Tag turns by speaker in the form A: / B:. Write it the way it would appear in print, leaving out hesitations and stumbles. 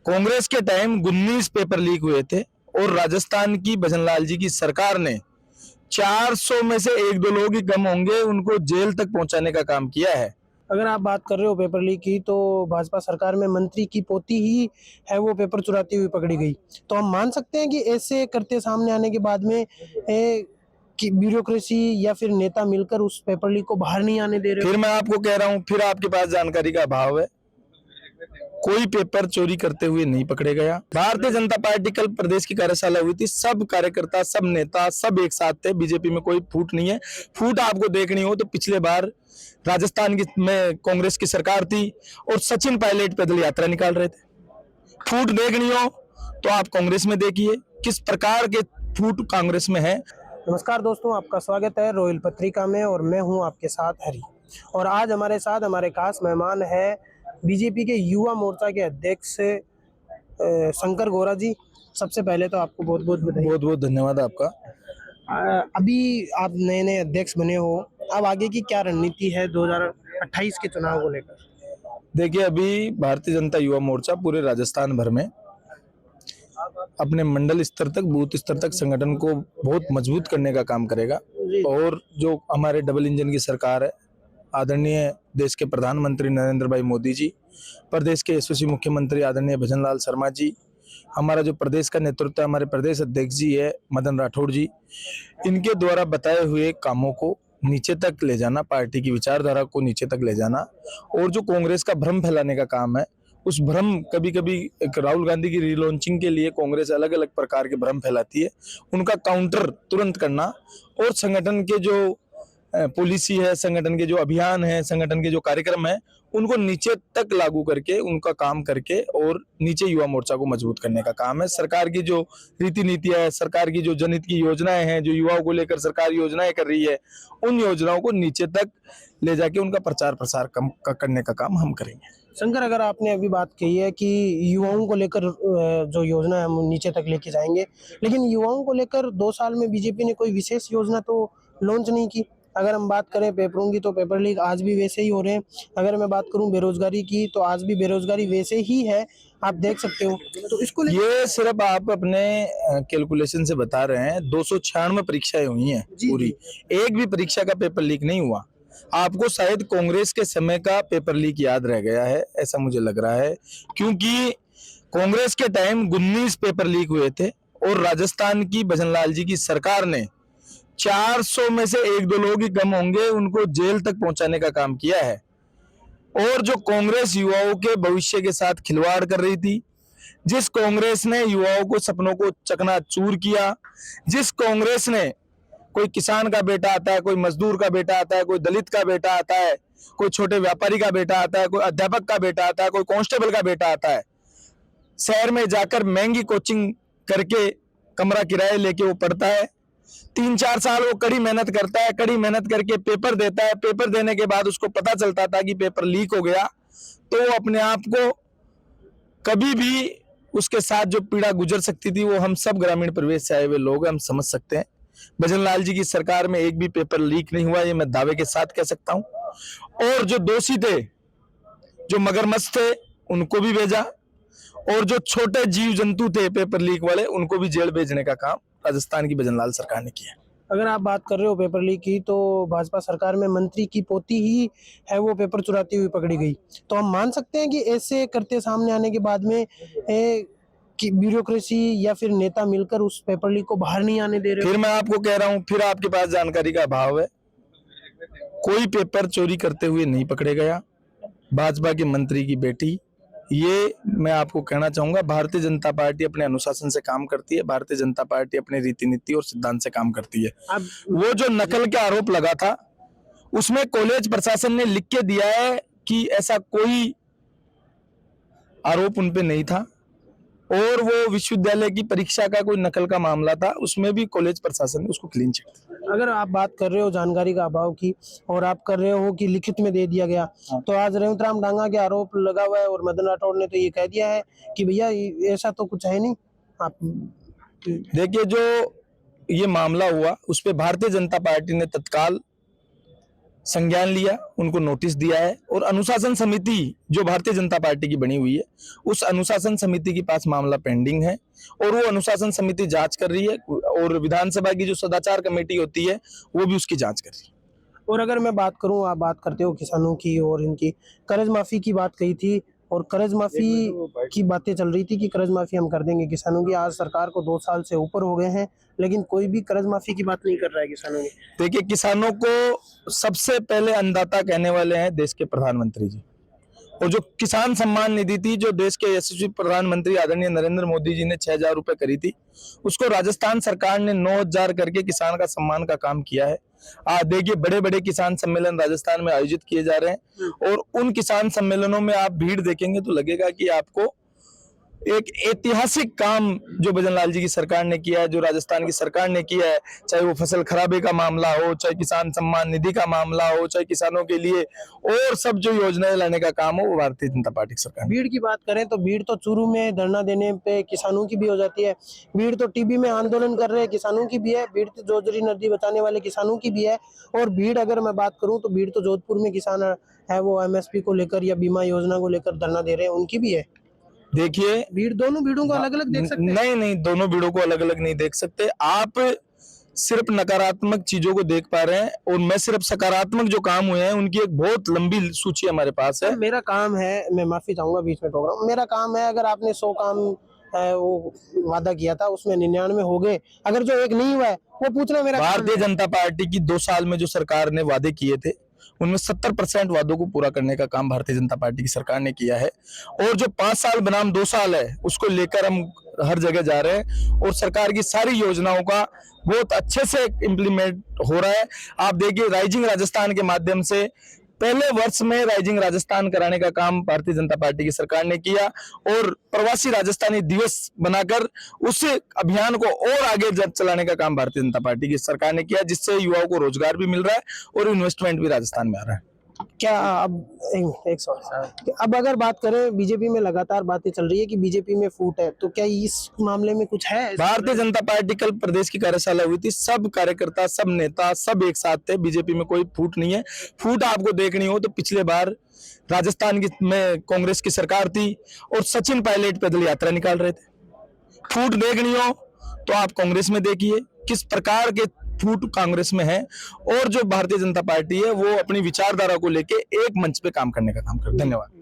A: कांग्रेस के time 19 paper leak हुए थे और राजस्थान की भजनलाल जी की सरकार ने 400 में से एक दो लोग ही कम होंगे उनको जेल तक पहुंचाने का काम किया है।
B: अगर आप बात कर रहे हो पेपर लीक की, तो भाजपा सरकार में मंत्री की पोती ही है वो पेपर चुराती हुई पकड़ी गई। तो हम मान सकते हैं कि ऐसे करते सामने आने के बाद में कि ब्यूरोक्रेसी या फिर नेता मिलकर उस पेपर लीक को बाहर नहीं आने दे रहे।
A: फिर मैं आपको कह रहा हूं, फिर आपके पास जानकारी का अभाव है। कोई पेपर चोरी करते हुए नहीं पकड़े गया। भारतीय जनता पार्टी कल प्रदेश की कार्यशाला हुई थी, सब कार्यकर्ता, सब नेता, सब एक साथ थे। बीजेपी में कोई फूट नहीं है। फूट आपको देखनी हो तो पिछले बार राजस्थान की में कांग्रेस की सरकार थी और सचिन पायलट पैदल यात्रा निकाल रहे थे। फूट देखनी हो तो आप कांग्रेस में देखिए किस प्रकार के फूट कांग्रेस में है।
B: नमस्कार दोस्तों, आपका स्वागत है रॉयल पत्रिका में और मैं हूं आपके साथ हरी। और आज हमारे साथ हमारे खास मेहमान है बीजेपी के युवा मोर्चा के अध्यक्ष शंकर गौरा जी। सबसे पहले तो आपको बहुत बहुत बधाई।
A: बहुत बहुत धन्यवाद आपका।
B: अभी आप नए नए अध्यक्ष बने हो, अब आगे की क्या रणनीति है 2028 के चुनाव को लेकर?
A: देखिए, अभी भारतीय जनता युवा मोर्चा पूरे राजस्थान भर में अपने मंडल स्तर तक, बूथ स्तर तक संगठन को बहुत मजबूत करने का काम करेगा। और जो हमारे डबल इंजन की सरकार है, आदरणीय देश के प्रधानमंत्री नरेंद्र भाई मोदी जी, प्रदेश के यशस्वी मुख्यमंत्री आदरणीय भजनलाल शर्मा जी, हमारा जो प्रदेश का नेतृत्व है, हमारे प्रदेश अध्यक्ष जी है मदन राठौड़ जी, इनके द्वारा बताए हुए कामों को नीचे तक ले जाना, पार्टी की विचारधारा को नीचे तक ले जाना। और जो कांग्रेस का भ्रम फैलाने का काम है, उस भ्रम, कभी कभी राहुल गांधी की रीलॉन्चिंग के लिए कांग्रेस अलग अलग प्रकार के भ्रम फैलाती है, उनका काउंटर तुरंत करना और संगठन के जो पॉलिसी है, संगठन के जो अभियान है, संगठन के जो कार्यक्रम है, उनको नीचे तक लागू करके, उनका काम करके और नीचे युवा मोर्चा को मजबूत करने का काम है। सरकार की जो रीति नीतियां है, सरकार की जो जनहित की योजनाएं हैं, जो युवाओं को लेकर सरकार योजनाएं कर रही है, उन योजनाओं को नीचे तक ले जाके उनका प्रचार प्रसार करने का काम हम करेंगे।
B: शंकर, अगर आपने अभी बात कही है कि युवाओं को लेकर जो योजना है हम नीचे तक लेके जाएंगे, लेकिन युवाओं को लेकर 2 साल में बीजेपी ने कोई विशेष योजना तो लॉन्च नहीं की। अगर हम बात करें पेपरों की, तो पेपर लीक आज भी वैसे ही हो रहे हैं। अगर मैं बात करूं बेरोजगारी की, तो आज भी बेरोजगारी वैसे ही है, आप देख सकते हो। तो इसको
A: ये सिर्फ आप अपने कैलकुलेशन से बता रहे हैं। 296 परीक्षाएं हुई हैं पूरी, एक भी परीक्षा का पेपर लीक नहीं हुआ। आपको शायद कांग्रेस के समय का पेपर लीक याद रह गया है, ऐसा मुझे लग रहा है, क्योंकि कांग्रेस के टाइम 19 पेपर लीक हुए थे और राजस्थान की भजनलाल जी की सरकार ने 400 में से एक दो लोग ही कम होंगे उनको जेल तक पहुंचाने का काम किया है। और जो कांग्रेस युवाओं के भविष्य के साथ खिलवाड़ कर रही थी, जिस कांग्रेस ने युवाओं को सपनों को चकनाचूर किया, जिस कांग्रेस ने, कोई किसान का बेटा आता है, कोई मजदूर का बेटा आता है, कोई दलित का बेटा आता है, कोई छोटे व्यापारी का बेटा आता है, कोई अध्यापक का बेटा आता है, कोई कांस्टेबल का बेटा आता है, शहर में जाकर महंगी कोचिंग करके कमरा किराए लेके वो पढ़ता है, 3-4 साल वो कड़ी मेहनत करता है, कड़ी मेहनत करके पेपर देता है। पेपर देने के बाद उसको पता चलता था कि पेपर लीक हो गया, तो वो अपने आप को, कभी भी उसके साथ जो पीड़ा गुजर सकती थी, वो हम सब ग्रामीण परिवेश से आए हुए लोग हम समझ सकते हैं। भजनलाल जी की सरकार में एक भी पेपर लीक नहीं हुआ, ये मैं दावे के साथ कह सकता हूं। और जो दोषी थे, जो मगरमच्छ थे, उनको भी भेजा, और जो छोटे जीव जंतु थे पेपर लीक वाले, उनको भी जेल भेजने का काम राजस्थान की भजनलाल सरकार ने किया।
B: अगर आप बात कर रहे हो पेपर लीक की, तो भाजपा सरकार में मंत्री की पोती ही है वो पेपर चुराती हुई पकड़ी गई। तो हम मान सकते हैं कि ऐसे करते सामने आने के बाद में कि ब्यूरोक्रेसी या फिर नेता मिलकर उस पेपर लीक को बाहर नहीं आने दे रहे।
A: फिर मैं आपको कह रहा हूं, फिर आपके पास जानकारी का अभाव है। कोई पेपर चोरी करते हुए नहीं पकड़े गया। भाजपा के मंत्री की बेटी, ये मैं आपको कहना चाहूंगा, भारतीय जनता पार्टी अपने अनुशासन से काम करती है, भारतीय जनता पार्टी अपने रीति नीति और सिद्धांत से काम करती है। अब वो जो नकल के आरोप लगा था, उसमें कॉलेज प्रशासन ने लिख के दिया है कि ऐसा कोई आरोप उनपे नहीं था। और वो विश्वविद्यालय की परीक्षा का कोई नकल का मामला था, उसमें भी कॉलेज प्रशासन ने उसको क्लीन चिट दिया।
B: अगर आप बात कर रहे हो जानकारी का अभाव की, और आप कर रहे हो कि लिखित में दे दिया गया, तो आज रेवतराम डांगा के आरोप लगा हुआ है और मदन राठौड़ ने तो ये कह दिया है कि भैया ऐसा तो कुछ है नहीं। आप
A: देखिए, जो ये मामला हुआ उस पर भारतीय जनता पार्टी ने तत्काल संज्ञान लिया, उनको नोटिस दिया है और अनुशासन समिति जो भारतीय जनता पार्टी की बनी हुई है, उस अनुशासन समिति के पास मामला पेंडिंग है और वो अनुशासन समिति जांच कर रही है और विधानसभा की जो सदाचार कमेटी होती है वो भी उसकी जांच कर रही है।
B: और अगर मैं बात करूं, आप बात करते हो किसानों की और इनकी कर्ज माफी की बात कही थी और कर्ज माफी की बातें चल रही थी कि कर्ज माफी हम कर देंगे किसानों की। आज सरकार को 2 साल से ऊपर हो गए हैं, लेकिन कोई भी कर्ज माफी की बात नहीं कर रहा है किसानों की।
A: देखिए, किसानों को सबसे पहले अन्नदाता कहने वाले हैं देश के प्रधानमंत्री जी, और जो किसान सम्मान निधि थी जो देश के यशस्वी प्रधानमंत्री आदरणीय नरेंद्र मोदी जी ने 6,000 रुपए करी थी, उसको राजस्थान सरकार ने 9,000 करके किसान का सम्मान का काम किया है। देखिए, बड़े बड़े किसान सम्मेलन राजस्थान में आयोजित किए जा रहे हैं और उन किसान सम्मेलनों में आप भीड़ देखेंगे तो लगेगा कि आपको एक ऐतिहासिक काम जो भजनलाल जी की सरकार ने किया है, जो राजस्थान की सरकार ने किया है, चाहे वो फसल खराबे का मामला हो, चाहे किसान सम्मान निधि का मामला हो, चाहे किसानों के लिए और सब जो योजनाएं लाने का काम हो, वो भारतीय जनता पार्टी की सरकार।
B: भीड़ की बात करें तो भीड़ तो चूरू में धरना देने पे किसानों की भी हो जाती है, भीड़ तो टीबी में आंदोलन कर रहे किसानों की भी है, भीड़ तो जोजरी नदी बचाने वाले किसानों की भी है, और भीड़ अगर मैं बात करूं तो भीड़ तो जोधपुर में किसान है वो एमएसपी को लेकर या बीमा योजना को लेकर धरना दे रहे हैं, उनकी भी है।
A: देखिए,
B: भीड़ दोनों भीड़ों को अलग अलग देख सकते हैं?
A: नहीं, दोनों भीड़ों को अलग अलग नहीं देख सकते। आप सिर्फ नकारात्मक चीजों को देख पा रहे हैं और मैं सिर्फ सकारात्मक जो काम हुए हैं उनकी एक बहुत लंबी सूची हमारे पास है।
B: मेरा काम है, मैं माफी चाहूंगा बीच में टोक रहा हूं, मेरा काम है अगर आपने 100 काम वो वादा किया था उसमें 99 हो गए, अगर जो एक नहीं हुआ है वो पूछना मेरा काम
A: भारतीय
B: है।
A: जनता पार्टी की 2 साल में जो सरकार ने वादे किए थे उनमें 70% वादों को पूरा करने का काम भारतीय जनता पार्टी की सरकार ने किया है, और जो 5 साल बनाम 2 साल है उसको लेकर हम हर जगह जा रहे हैं और सरकार की सारी योजनाओं का बहुत अच्छे से इम्प्लीमेंट हो रहा है। आप देखिए, राइजिंग राजस्थान के माध्यम से पहले वर्ष में राइजिंग राजस्थान कराने का काम भारतीय जनता पार्टी की सरकार ने किया और प्रवासी राजस्थानी दिवस बनाकर उस अभियान को और आगे चलाने का काम भारतीय जनता पार्टी की सरकार ने किया, जिससे युवाओं को रोजगार भी मिल रहा है और इन्वेस्टमेंट भी राजस्थान में आ रहा है।
B: क्या अब एक सवाल, अब अगर बात करें बीजेपी में लगातार बातें चल रही है कि बीजेपी में फूट है, तो क्या इस मामले में कुछ है?
A: भारतीय जनता पार्टी कल प्रदेश की कार्यशाला हुई थी, सब कार्यकर्ता, सब नेता, सब एक साथ थे। बीजेपी में कोई फूट नहीं है। फूट आपको देखनी हो तो पिछले बार राजस्थान की में कांग्रेस की सरकार थी और सचिन पायलट पैदल यात्रा निकाल रहे थे। फूट देखनी हो तो आप कांग्रेस में देखिए किस प्रकार के फूट कांग्रेस में है, और जो भारतीय जनता पार्टी है वो अपनी विचारधारा को लेके एक मंच पे काम करने का काम कर। धन्यवाद।